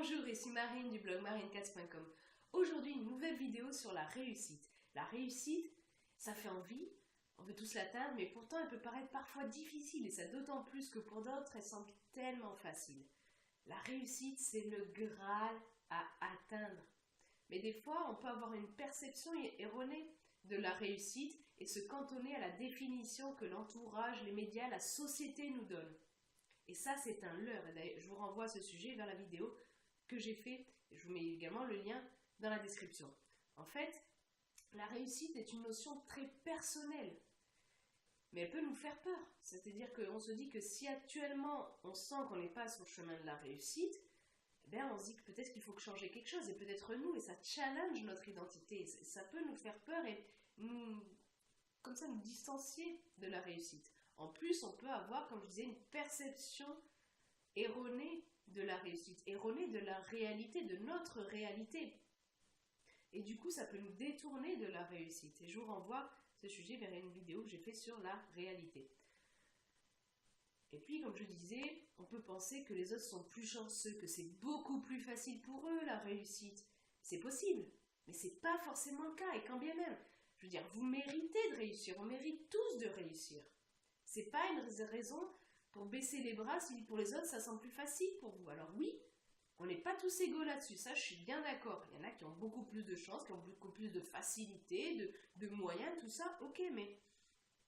Bonjour, ici Marine du blog marinecats.com. Aujourd'hui, une nouvelle vidéo sur la réussite. La réussite, ça fait envie, on veut tous l'atteindre, mais pourtant elle peut paraître parfois difficile, et ça d'autant plus que pour d'autres, elle semble tellement facile. La réussite, c'est le Graal à atteindre. Mais des fois, on peut avoir une perception erronée de la réussite et se cantonner à la définition que l'entourage, les médias, la société nous donnent. Et ça, c'est un leurre. Je vous renvoie à ce sujet vers la vidéo que j'ai fait. Je vous mets également le lien dans la description. En fait, la réussite est une notion très personnelle, mais elle peut nous faire peur. C'est-à-dire qu'on se dit que si actuellement on sent qu'on n'est pas sur le chemin de la réussite, eh bien on se dit que peut-être qu'il faut changer quelque chose, et peut-être nous, et ça challenge notre identité. Ça peut nous faire peur et nous, comme ça, nous distancier de la réussite. En plus, on peut avoir, comme je disais, une perception erronée de la réussite, erronée de la réalité, de notre réalité. Et du coup, ça peut nous détourner de la réussite. Et je vous renvoie ce sujet vers une vidéo que j'ai faite sur la réalité. Et puis, comme je disais, on peut penser que les autres sont plus chanceux, que c'est beaucoup plus facile pour eux, la réussite. C'est possible, mais c'est pas forcément le cas. Et quand bien même, je veux dire, vous méritez de réussir, on mérite tous de réussir. C'est pas une raison pour baisser les bras si pour les autres ça semble plus facile pour vous. Alors oui, on n'est pas tous égaux là-dessus, ça je suis bien d'accord. Il y en a qui ont beaucoup plus de chance, qui ont beaucoup plus de facilité, de moyens, tout ça, ok, mais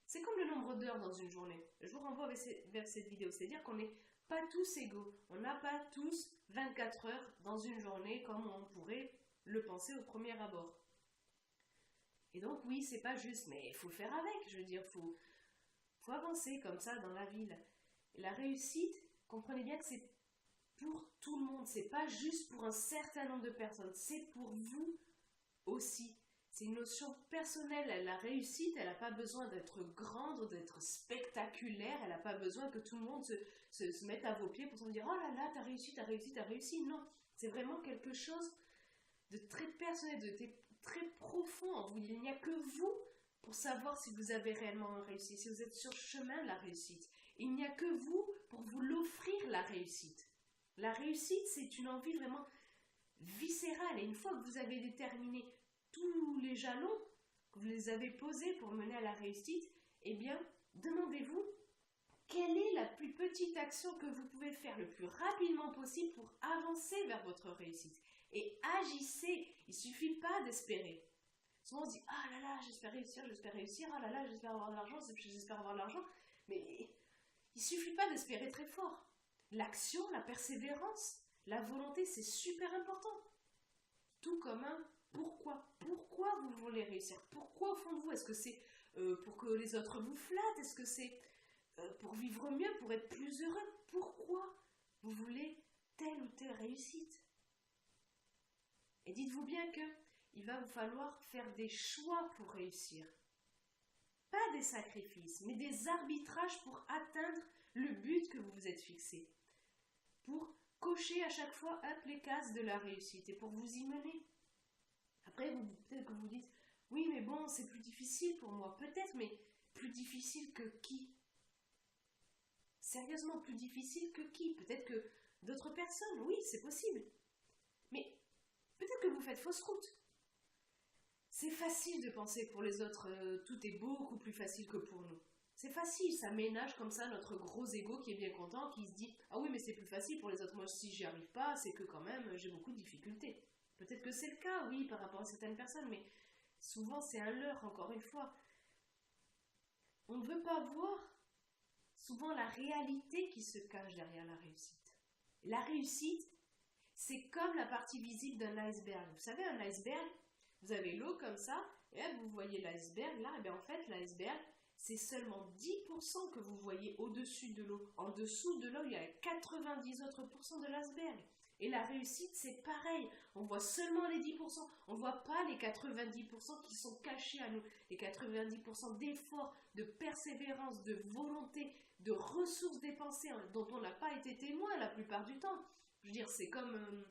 c'est comme le nombre d'heures dans une journée. Je vous renvoie vers cette vidéo, c'est-à-dire qu'on n'est pas tous égaux. On n'a pas tous 24 heures dans une journée comme on pourrait le penser au premier abord. Et donc oui, c'est pas juste, mais il faut faire avec, je veux dire, faut avancer comme ça dans la ville. Et la réussite, comprenez bien que c'est pour tout le monde, c'est pas juste pour un certain nombre de personnes, c'est pour vous aussi. C'est une notion personnelle. La réussite, elle n'a pas besoin d'être grande, d'être spectaculaire, elle n'a pas besoin que tout le monde se mette à vos pieds pour se dire « Oh là là, t'as réussi, t'as réussi, t'as réussi ». Non, c'est vraiment quelque chose de très personnel, de très profond en vous. Il n'y a que vous pour savoir si vous avez réellement réussi, si vous êtes sur le chemin de la réussite. Il n'y a que vous pour vous l'offrir, la réussite. La réussite, c'est une envie vraiment viscérale. Et une fois que vous avez déterminé tous les jalons, que vous les avez posés pour mener à la réussite, eh bien, demandez-vous quelle est la plus petite action que vous pouvez faire le plus rapidement possible pour avancer vers votre réussite. Et agissez, il ne suffit pas d'espérer. Souvent on se dit « Ah là là, j'espère réussir, ah là là, j'espère avoir de l'argent, j'espère avoir de l'argent ». Mais il ne suffit pas d'espérer très fort. L'action, la persévérance, la volonté, c'est super important. Tout comme un pourquoi. Pourquoi vous voulez réussir? Pourquoi au fond de vous? Est-ce que c'est pour que les autres vous flattent? Est-ce que c'est pour vivre mieux, pour être plus heureux? Pourquoi vous voulez telle ou telle réussite? Et dites-vous bien que il va vous falloir faire des choix pour réussir. Pas des sacrifices, mais des arbitrages pour atteindre le but que vous vous êtes fixé. Pour cocher à chaque fois les cases de la réussite et pour vous y mener. Après, peut-être que vous dites, oui, mais bon, c'est plus difficile pour moi. Peut-être, mais plus difficile que qui? Sérieusement, plus difficile que qui? Peut-être que d'autres personnes, oui, c'est possible. Mais peut-être que vous faites fausse route. C'est facile de penser que pour les autres, tout est beaucoup plus facile que pour nous. C'est facile, ça ménage comme ça notre gros ego qui est bien content, qui se dit « Ah oui, mais c'est plus facile pour les autres, moi si j'y arrive pas, c'est que quand même j'ai beaucoup de difficultés. » Peut-être que c'est le cas, oui, par rapport à certaines personnes, mais souvent c'est un leurre, encore une fois. On ne veut pas voir souvent la réalité qui se cache derrière la réussite. La réussite, c'est comme la partie visible d'un iceberg. Vous savez, un iceberg, vous avez l'eau comme ça, et là vous voyez l'iceberg là, et bien en fait l'iceberg, c'est seulement 10% que vous voyez au-dessus de l'eau. En dessous de l'eau, il y a 90 autres pourcents de l'iceberg. Et la réussite, c'est pareil. On voit seulement les 10%. On ne voit pas les 90% qui sont cachés à nous. Les 90% d'efforts, de persévérance, de volonté, de ressources dépensées dont on n'a pas été témoin la plupart du temps. Je veux dire, c'est comme,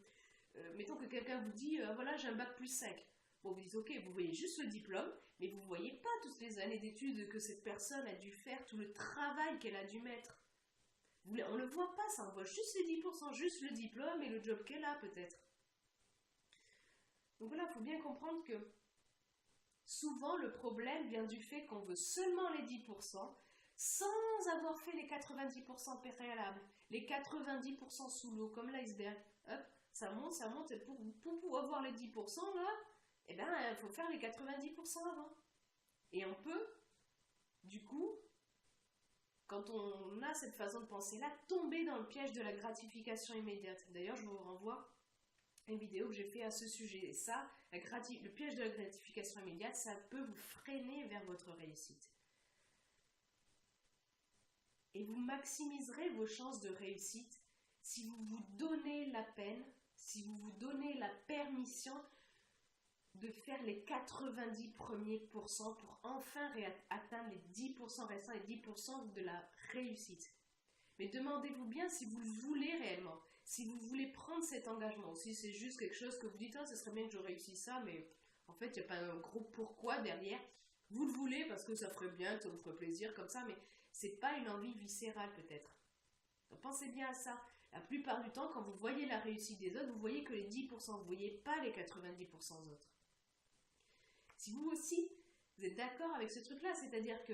mettons que quelqu'un vous dit, voilà, j'ai un bac plus 5. Bon, vous dites, ok, vous voyez juste le diplôme, mais vous ne voyez pas toutes les années d'études que cette personne a dû faire, tout le travail qu'elle a dû mettre. On ne le voit pas, ça, on voit juste les 10%, juste le diplôme et le job qu'elle a peut-être. Donc voilà, il faut bien comprendre que souvent le problème vient du fait qu'on veut seulement les 10% sans avoir fait les 90% préalables, les 90% sous l'eau, comme l'iceberg. Hop, ça monte, et pour pouvoir avoir les 10% là, eh ben, il faut faire les 90% avant. Et on peut, du coup, quand on a cette façon de penser-là, tomber dans le piège de la gratification immédiate. D'ailleurs, je vous renvoie à une vidéo que j'ai fait à ce sujet. Et ça, le piège de la gratification immédiate, ça peut vous freiner vers votre réussite. Et vous maximiserez vos chances de réussite si vous vous donnez la peine, si vous vous donnez la permission de faire les 90 premiers pourcents pour enfin atteindre les 10% restants et 10% de la réussite. Mais demandez-vous bien si vous le voulez réellement, si vous voulez prendre cet engagement, si c'est juste quelque chose que vous dites, ce serait bien que je réussisse ça, mais en fait, il n'y a pas un gros pourquoi derrière. Vous le voulez parce que ça ferait bien, ça vous ferait plaisir comme ça, mais c'est pas une envie viscérale peut-être. Donc pensez bien à ça. La plupart du temps, quand vous voyez la réussite des autres, vous voyez que les 10%, vous ne voyez pas les 90% autres. Si vous aussi, vous êtes d'accord avec ce truc-là, c'est-à-dire que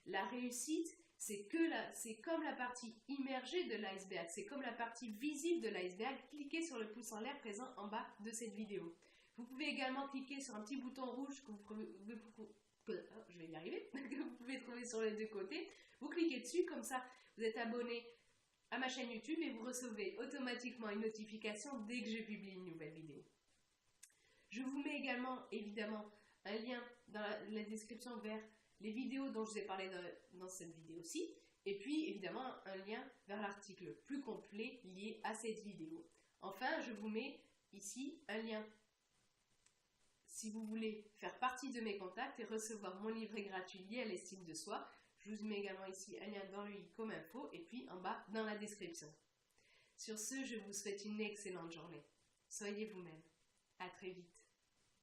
la réussite, c'est comme la partie immergée de l'iceberg, c'est comme la partie visible de l'iceberg. Cliquez sur le pouce en l'air présent en bas de cette vidéo. Vous pouvez également cliquer sur un petit bouton rouge que vous pouvez trouver sur les deux côtés. Vous cliquez dessus, comme ça vous êtes abonné à ma chaîne YouTube et vous recevez automatiquement une notification dès que je publie une nouvelle vidéo. Je vous mets également, évidemment, un lien dans la description vers les vidéos dont je vous ai parlé dans cette vidéo-ci. Et puis, évidemment, un lien vers l'article plus complet lié à cette vidéo. Enfin, je vous mets ici un lien si vous voulez faire partie de mes contacts et recevoir mon livret gratuit lié à l'estime de soi. Je vous mets également ici un lien dans le i comme info et puis en bas dans la description. Sur ce, je vous souhaite une excellente journée. Soyez vous-même. À très vite.